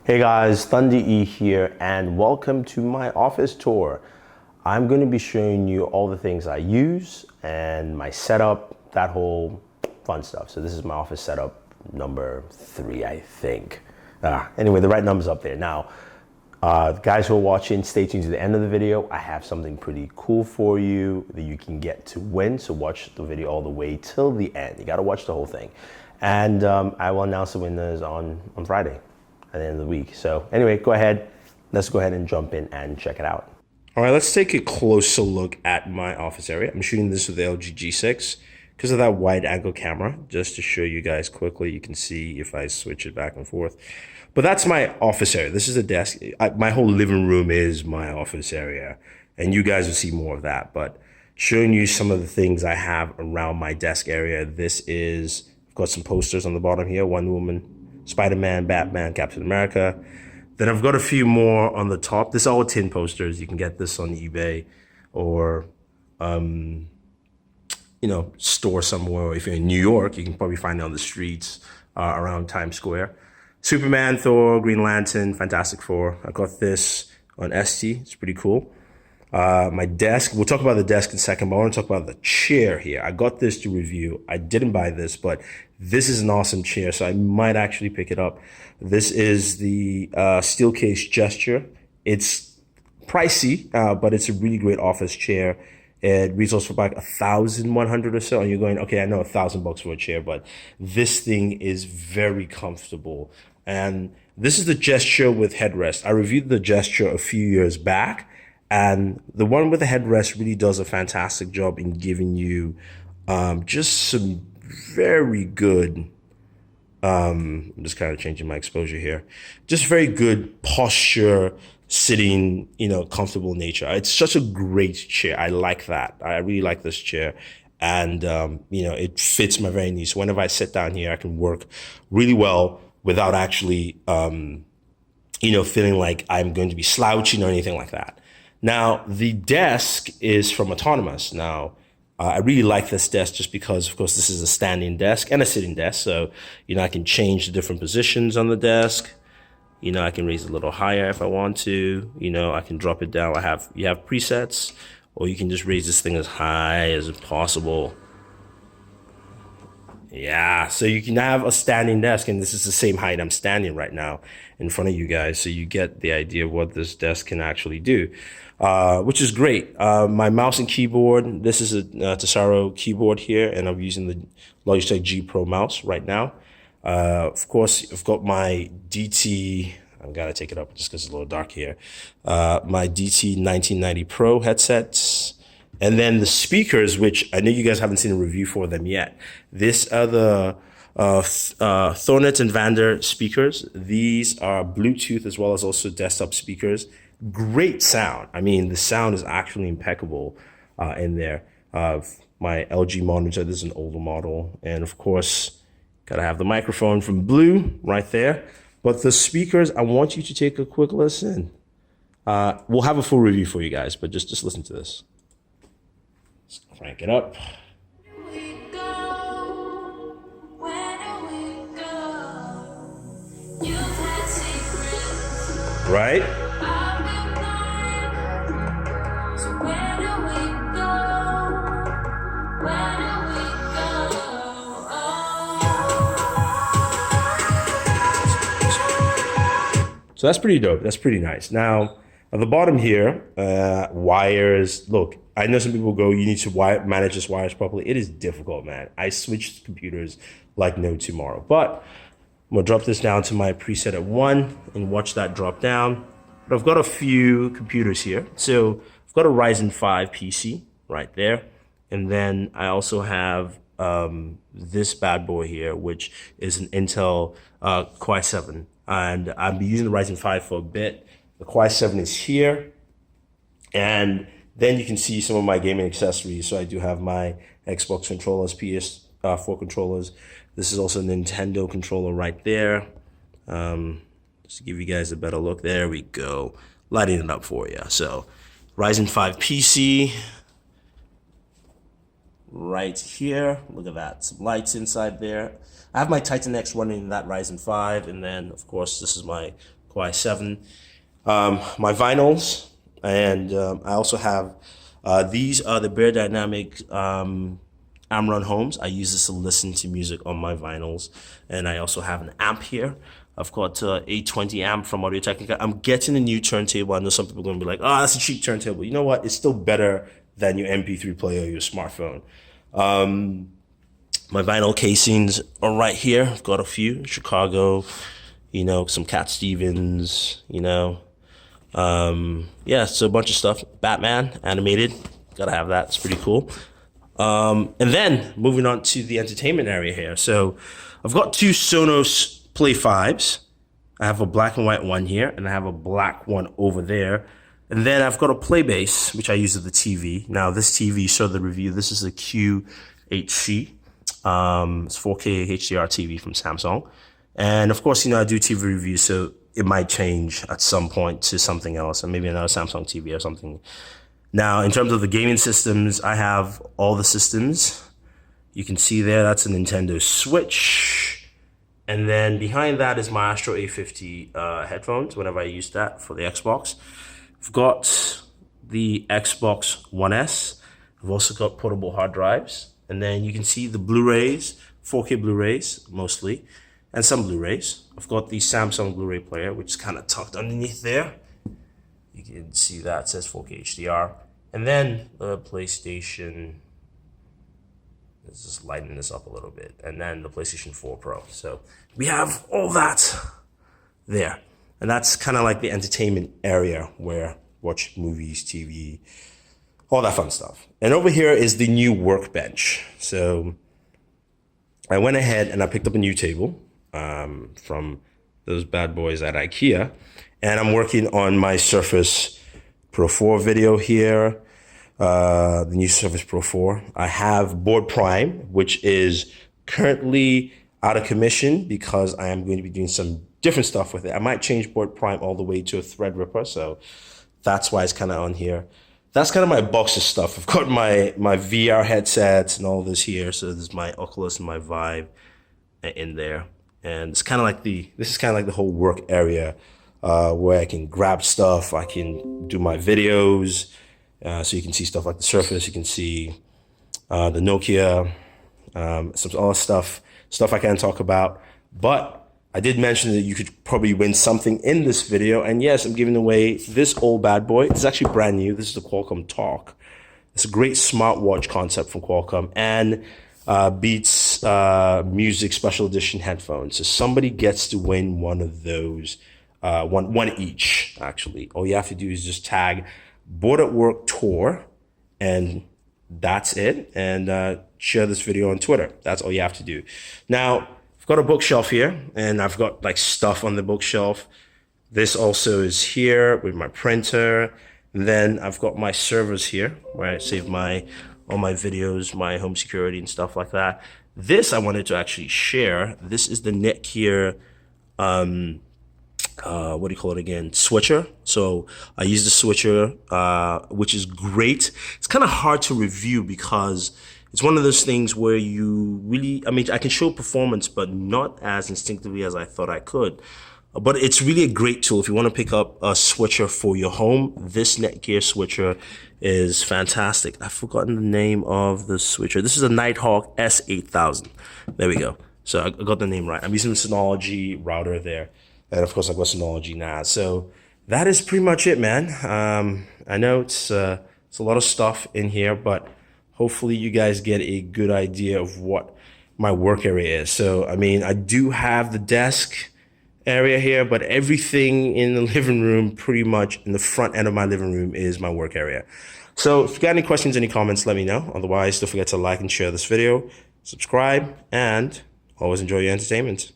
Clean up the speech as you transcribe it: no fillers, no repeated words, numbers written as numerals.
Hey guys, Thunder E here and welcome to my office tour. I'm going to be showing you all the things I use and my setup, that whole fun stuff. So this is my office setup number 3, I think. Anyway, the right number's up there. Now, guys who are watching, stay tuned to the end of the video. I have something pretty cool for you that you can get to win. So watch the video all the way till the end. You got to watch the whole thing. And I will announce the winners on Friday at the end of the week. So anyway, let's go ahead and jump in and check it out. All right, let's take a closer look at my office area. I'm shooting this with the LG G6 because of that wide angle camera, just to show you guys quickly. You can see if I switch it back and forth. But that's my office area. This is a desk. My whole living room is my office area, and you guys will see more of that. But showing you some of the things I have around my desk area. This is, I've got some posters on the bottom here, Wonder Woman, Spider-Man, Batman, Captain America. Then I've got a few more on the top. This is all tin posters. You can get this on eBay or, store somewhere. If you're in New York, you can probably find it on the streets around Times Square. Superman, Thor, Green Lantern, Fantastic Four. I got this on ST. It's pretty cool. My desk, we'll talk about the desk in a second, but I want to talk about the chair here. I got this to review. I didn't buy this, but this is an awesome chair, so I might actually pick it up. This is the Steelcase Gesture. It's pricey, but it's a really great office chair. It retails for like $1,100 or so, and you're going, okay, I know $1,000 for a chair, but this thing is very comfortable. And this is the Gesture with headrest. I reviewed the Gesture a few years back, and the one with the headrest really does a fantastic job in giving you just some very good, I'm just kind of changing my exposure here, just very good posture, sitting, comfortable nature. It's such a great chair. I like that. I really like this chair. And, it fits my very needs. Whenever I sit down here, I can work really well without actually, feeling like I'm going to be slouching or anything like that. Now, the desk is from Autonomous. Now, I really like this desk just because, of course, this is a standing desk and a sitting desk. So, I can change the different positions on the desk. I can raise it a little higher if I want to. I can drop it down. You have presets, or you can just raise this thing as high as possible. Yeah, so you can have a standing desk, and this is the same height I'm standing right now in front of you guys. So you get the idea of what this desk can actually do, which is great. My mouse and keyboard, this is a Tesaro keyboard here, and I'm using the Logitech G Pro mouse right now. Of course, I've got my DT, I've got to take it up just because it's a little dark here. My DT 1990 Pro headsets. And then the speakers, which I know you guys haven't seen a review for them yet. These are the Thornet and Vander speakers. These are Bluetooth as well as also desktop speakers. Great sound. I mean, the sound is actually impeccable in there. My LG monitor, this is an older model. And of course, gotta have the microphone from Blue right there. But the speakers, I want you to take a quick listen. We'll have a full review for you guys, but just listen to this. Let's crank it up. Right? So that's pretty dope. That's pretty nice. Now, at the bottom here, wires. Look, I know some people go, you need to manage this wires properly. It is difficult, man. I switched computers like no tomorrow. But I'm going to drop this down to my preset at 1 and watch that drop down. But I've got a few computers here. So I've got a Ryzen 5 PC right there. And then I also have this bad boy here, which is an Intel Core i7. And I've been using the Ryzen 5 for a bit. The Core i7 is here. And then you can see some of my gaming accessories. So I do have my Xbox controllers, PS4 controllers. This is also a Nintendo controller right there. Just to give you guys a better look. There we go. Lighting it up for you. So Ryzen 5 PC. Right here. Look at that. Some lights inside there. I have my Titan X running in that Ryzen 5. And then, of course, this is my Core i7. My vinyls, and I also have, these are the Bear Dynamic Amron Homes. I use this to listen to music on my vinyls. And I also have an amp here. I've got a 820 amp from Audio Technica. I'm getting a new turntable. I know some people are going to be like, oh, that's a cheap turntable. You know what? It's still better than your MP3 player or your smartphone. My vinyl casings are right here. I've got a few. Chicago, you know, some Cat Stevens, you know. Yeah, so a bunch of stuff. Batman, animated. Gotta have that. It's pretty cool. And then moving on to the entertainment area here. So I've got two Sonos Play 5s. I have a black and white one here, and I have a black one over there. And then I've got a Playbase, which I use at the TV. Now, this TV, so the review, this is a QHC. It's 4K HDR TV from Samsung. And of course, you know, I do TV reviews, so it might change at some point to something else, and maybe another Samsung TV or something. Now, in terms of the gaming systems, I have all the systems. You can see there, that's a Nintendo Switch. And then behind that is my Astro A50 headphones, whenever I use that for the Xbox. I've got the Xbox One S. I've also got portable hard drives. And then you can see the Blu-rays, 4K Blu-rays mostly, and some Blu-rays. I've got the Samsung Blu-ray player, which is kind of tucked underneath there. You can see that, it says 4K HDR. And then the PlayStation, let's just lighten this up a little bit. And then the PlayStation 4 Pro. So we have all that there. And that's kind of like the entertainment area where watch movies, TV, all that fun stuff. And over here is the new Workbench. So I went ahead and I picked up a new table from those bad boys at IKEA. And I'm working on my Surface Pro 4 video here, the new Surface Pro 4. I have Board Prime, which is currently out of commission because I am going to be doing some different stuff with it. I might change Board Prime all the way to a Threadripper, so that's why it's kind of on here. That's kind of my box of stuff. I've got my VR headsets and all this here. So there's my Oculus and my Vive in there. And it's kind of like this is kind of like the whole work area where I can grab stuff. I can do my videos. So you can see stuff like the Surface. You can see the Nokia, some other stuff I can't talk about. But I did mention that you could probably win something in this video. And yes, I'm giving away this old bad boy. It's actually brand new. This is the Qualcomm Talk. It's a great smartwatch concept from Qualcomm and Beats Music Special Edition headphones. So somebody gets to win one of those, one each, actually. All you have to do is just tag Boored at Work Tour, and that's it. And share this video on Twitter. That's all you have to do. Now, I've got a bookshelf here, and I've got like stuff on the bookshelf. This also is here with my printer. And then I've got my servers here where I save all my videos, my home security and stuff like that. This I wanted to actually share. This is the Netgear, what do you call it again? Switcher. So I use the switcher, which is great. It's kind of hard to review because it's one of those things where you really, I mean, I can show performance, but not as instinctively as I thought I could. But it's really a great tool if you want to pick up a switcher for your home. This Netgear switcher is fantastic. I've forgotten the name of the switcher. This is a Nighthawk S8000. There we go. So I got the name right. I'm using the Synology router there. And of course, I've got Synology NAS. So that is pretty much it, man. I know it's a lot of stuff in here, but hopefully you guys get a good idea of what my work area is. So, I mean, I do have the desk area here, but everything in the living room, pretty much in the front end of my living room, is my work area. So if you got any questions, any comments, let me know. Otherwise, don't forget to like and share this video, subscribe, and always enjoy your entertainment.